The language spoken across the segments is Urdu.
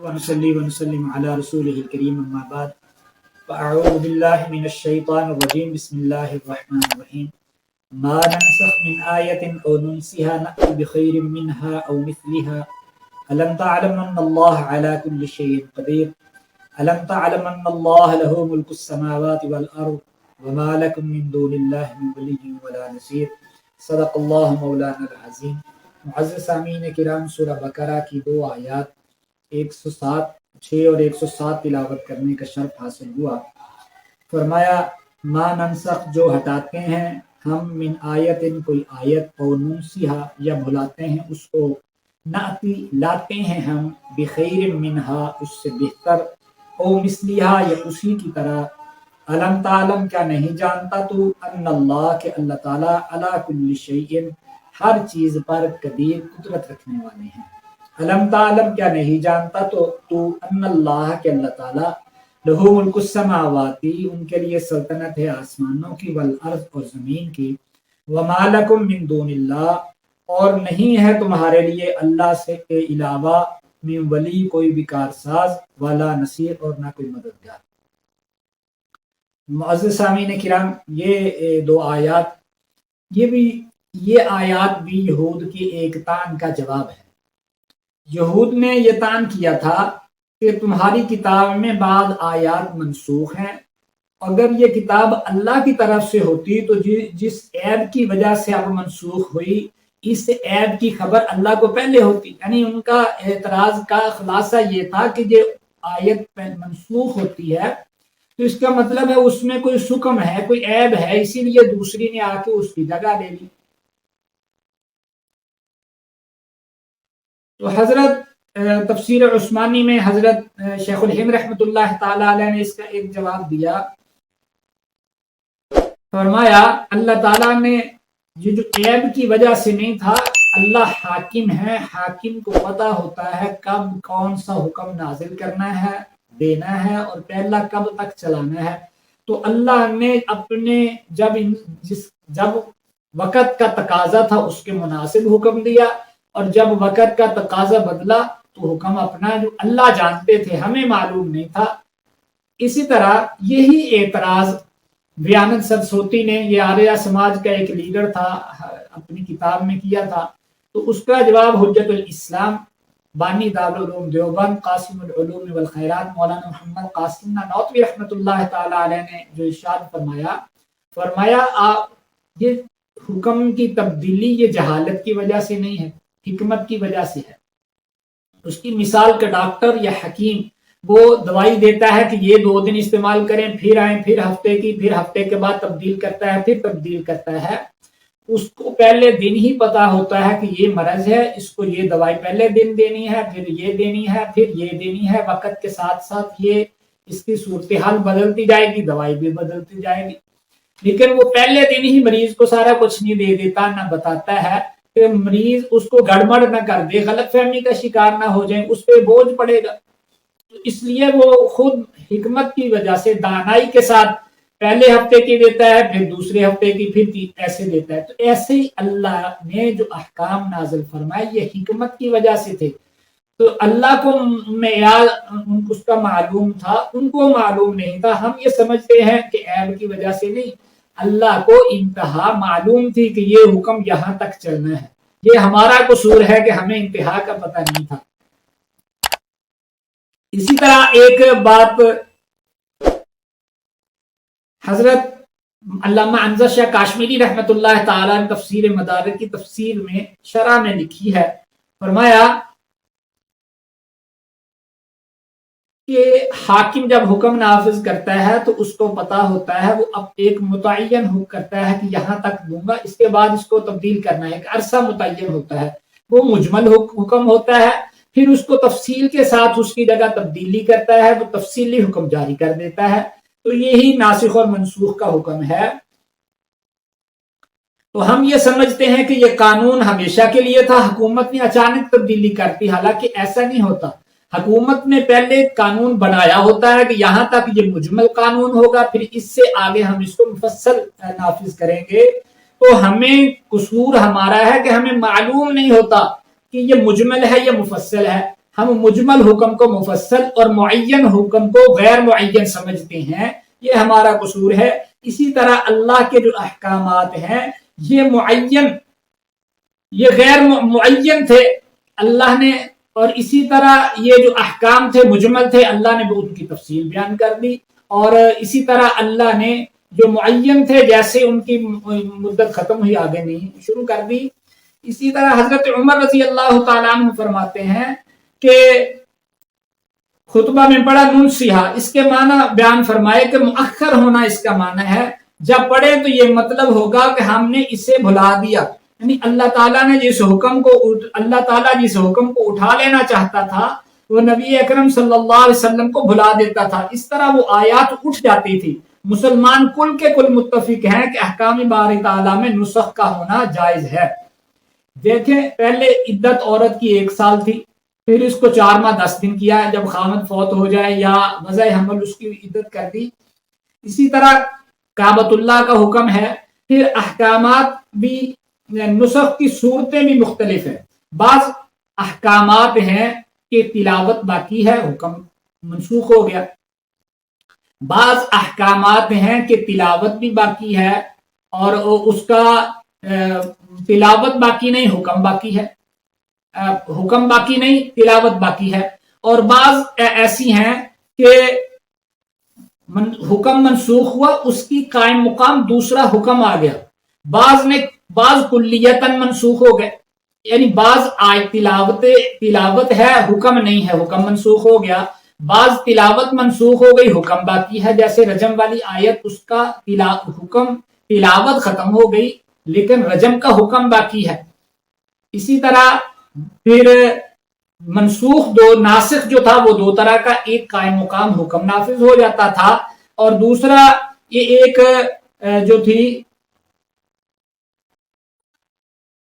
ونصلي ونسلم على رسوله الكريم أما بعد فأعوذ بالله من الشيطان الرجيم بسم الله الرحمن الرحيم ما ننسخ من آية أو ننسها نأتي بخير منها أو مثلها ألم تعلم أن الله على كل شيء قدير ألم تعلم أن الله له ملك السماوات والأرض وما لكم من دون الله من ولي ولا نصير صدق الله مولانا العظيم۔ معزز سامعین کرام، سورہ بقرہ کی 2 آیات 106 اور 107 تلاوت کرنے کا شرف حاصل ہوا۔ فرمایا ما ننسخ، جو ہٹاتے ہیں ہم، من آیت، کوئی آیت، او ننسیہا، یا بھلاتے ہیں اس کو، ناتی، لاتے ہیں ہم، بخیر منہا، اس سے بہتر، او مثلیہا، یا اسی کی طرح، علم تعلم، کیا نہیں جانتا تو، ان اللہ، کہ اللہ تعالیٰ، علی کل شیء، ہر چیز پر قدیر، قدرت رکھنے والے ہیں۔ علم تعلم، کیا نہیں جانتا تو ان اللہ، کہ اللہ تعالیٰ، لہو ملک السماواتی، ان کے لیے سلطنت ہے آسمانوں کی، والارض، اور زمین کی، وما لکم من دون اللہ، اور نہیں ہے تمہارے لیے اللہ سے کے علاوہ، من ولی، کوئی بھی کارساز، ولا نصیر، اور نہ کوئی مددگار۔ معزز سامعین کرام، یہ 2 آیات، یہ آیات بھی یہود کی ایک تان کا جواب ہے۔ یہود نے یہ تان کیا تھا کہ تمہاری کتاب میں بعض آیات منسوخ ہیں، اگر یہ کتاب اللہ کی طرف سے ہوتی تو جس عیب کی وجہ سے اب منسوخ ہوئی، اس عیب کی خبر اللہ کو پہلے ہوتی۔ یعنی ان کا اعتراض کا خلاصہ یہ تھا کہ یہ آیت منسوخ ہوتی ہے تو اس کا مطلب ہے اس میں کوئی سکم ہے، کوئی عیب ہے، اسی لیے دوسری نے آ کے اس کی جگہ لے لی۔ تو حضرت تفسیر عثمانی میں حضرت شیخ الہند رحمۃ اللہ تعالی علیہ نے اس کا ایک جواب دیا۔ فرمایا اللہ تعالیٰ نے یہ جو عیب کی وجہ سے نہیں تھا، اللہ حاکم ہے، حاکم کو پتہ ہوتا ہے کب کون سا حکم نازل کرنا ہے، دینا ہے، اور پہلا کب تک چلانا ہے۔ تو اللہ نے اپنے جب وقت کا تقاضا تھا اس کے مناسب حکم دیا، اور جب وقت کا تقاضا بدلا تو حکم اپنا جو اللہ جانتے تھے، ہمیں معلوم نہیں تھا۔ اسی طرح یہی اعتراض بیانت سدسوتی نے، یہ آریہ سماج کا ایک لیڈر تھا، اپنی کتاب میں کیا تھا۔ تو اس کا جواب حجت الاسلام، بانی دارالعلوم دیوبند، قاسم العلوم والخیرات، مولانا محمد قاسم نانوتوی رحمۃ اللہ تعالی علیہ نے جو ارشاد فرمایا یہ حکم کی تبدیلی یہ جہالت کی وجہ سے نہیں ہے، حکمت کی وجہ سے ہے۔ اس کی مثال کا ڈاکٹر یا حکیم، وہ دوائی دیتا ہے کہ یہ 2 دن استعمال کریں، پھر آئیں، پھر ہفتے کی، پھر ہفتے کے بعد تبدیل کرتا ہے، پھر تبدیل کرتا ہے۔ اس کو پہلے دن ہی پتا ہوتا ہے کہ یہ مرض ہے، اس کو یہ دوائی پہلے دن دینی ہے، پھر یہ دینی ہے، پھر یہ دینی ہے۔ وقت کے ساتھ ساتھ یہ اس کی صورتحال بدلتی جائے گی، دوائی بھی بدلتی جائے گی، لیکن وہ پہلے دن ہی مریض کو سارا کچھ نہیں دے دیتا، نہ بتاتا ہے کہ مریض اس کو گڑبڑ نہ کر دے، غلط فہمی کا شکار نہ ہو جائے، اس پہ بوجھ پڑے گا۔ اس لیے وہ خود حکمت کی وجہ سے دانائی کے ساتھ پہلے ہفتے کی دیتا ہے، پھر دوسرے ہفتے کی، پھر ایسے دیتا ہے۔ تو ایسے ہی اللہ نے جو احکام نازل فرمائے یہ حکمت کی وجہ سے تھے۔ تو اللہ کو معیار اس کا معلوم تھا، ان کو معلوم نہیں تھا۔ ہم یہ سمجھتے ہیں کہ عیب کی وجہ سے نہیں، اللہ کو انتہا معلوم تھی کہ یہ حکم یہاں تک چلنا ہے۔ یہ ہمارا قصور ہے کہ ہمیں انتہا کا پتہ نہیں تھا۔ اسی طرح ایک بات حضرت علامہ انظر شاہ کاشمیری رحمۃ اللہ تعالیٰ نے تفسیر مدارک کی تفسیر میں شرح میں لکھی ہے۔ فرمایا کہ حاکم جب حکم نافذ کرتا ہے تو اس کو پتا ہوتا ہے، وہ اب ایک متعین حکم کرتا ہے کہ یہاں تک دوں گا، اس کے بعد اس کو تبدیل کرنا ہے، ایک عرصہ متعین ہوتا ہے، وہ مجمل حکم ہوتا ہے۔ پھر اس کو تفصیل کے ساتھ اس کی جگہ تبدیلی کرتا ہے، وہ تفصیلی حکم جاری کر دیتا ہے۔ تو یہی ناسخ اور منسوخ کا حکم ہے۔ تو ہم یہ سمجھتے ہیں کہ یہ قانون ہمیشہ کے لیے تھا، حکومت نے اچانک تبدیلی کرتی، حالانکہ ایسا نہیں ہوتا۔ حکومت نے پہلے قانون بنایا ہوتا ہے کہ یہاں تک یہ مجمل قانون ہوگا، پھر اس سے آگے ہم اس کو مفصل نافذ کریں گے۔ تو ہمیں قصور ہمارا ہے کہ ہمیں معلوم نہیں ہوتا کہ یہ مجمل ہے یا مفصل ہے۔ ہم مجمل حکم کو مفصل اور معین حکم کو غیر معین سمجھتے ہیں، یہ ہمارا قصور ہے۔ اسی طرح اللہ کے جو احکامات ہیں یہ معین، یہ غیر معین تھے اللہ نے، اور اسی طرح یہ جو احکام تھے مجمل تھے، اللہ نے ان کی تفصیل بیان کر دی، اور اسی طرح اللہ نے جو معین تھے جیسے ان کی مدت ختم ہوئی آگے نہیں شروع کر دی۔ اسی طرح حضرت عمر رضی اللہ تعالیٰ عنہ فرماتے ہیں کہ خطبہ میں پڑھا ننسیہا، اس کے معنی بیان فرمائے کہ مؤخر ہونا اس کا معنی ہے، جب پڑھے تو یہ مطلب ہوگا کہ ہم نے اسے بھلا دیا، یعنی اللہ تعالیٰ نے جس حکم کو اٹھا لینا چاہتا تھا وہ نبی اکرم صلی اللہ علیہ وسلم کو بھلا دیتا تھا، اس طرح وہ آیات اٹھ جاتی تھی۔ مسلمان کل کے کل متفق ہیں کہ احکام باری تعالیٰ میں نسخ کا ہونا جائز ہے۔ دیکھیں پہلے عدت عورت کی 1 سال تھی، پھر اس کو 4 ماہ 10 دن کیا ہے، جب خامد فوت ہو جائے یا وضع حمل اس کی عدت کر دی۔ اسی طرح کعبۃ اللہ کا حکم ہے۔ پھر احکامات بھی، نسخ کی صورتیں بھی مختلف ہیں۔ بعض احکامات ہیں کہ تلاوت باقی ہے، حکم منسوخ ہو گیا۔ بعض احکامات ہیں کہ تلاوت بھی باقی ہے اور اس کا تلاوت باقی نہیں، حکم باقی ہے، حکم باقی نہیں تلاوت باقی ہے۔ اور بعض ایسی ہیں کہ حکم منسوخ ہوا، اس کی قائم مقام دوسرا حکم آ گیا۔ بعض کلیتاً منسوخ ہو گئے، یعنی بعض آیت تلاوت ہے حکم نہیں ہے، حکم منسوخ ہو گیا۔ بعض تلاوت منسوخ ہو گئی، حکم باقی ہے، جیسے رجم والی آیت، اس کا حکم تلاوت ختم ہو گئی لیکن رجم کا حکم باقی ہے۔ اسی طرح پھر منسوخ ناسخ جو تھا وہ 2 طرح کا، ایک قائم مقام حکم نافذ ہو جاتا تھا، اور دوسرا یہ ایک جو تھی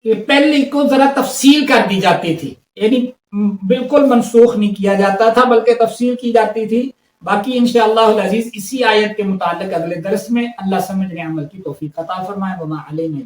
کہ پہلے کو ذرا تفصیل کر دی جاتی تھی، یعنی بالکل منسوخ نہیں کیا جاتا تھا بلکہ تفصیل کی جاتی تھی۔ باقی انشاءاللہ العزیز اسی آیت کے متعلق اگلے درس میں اللہ سمجھنے عمل کی توفیق عطا فرمائے۔ وما علینا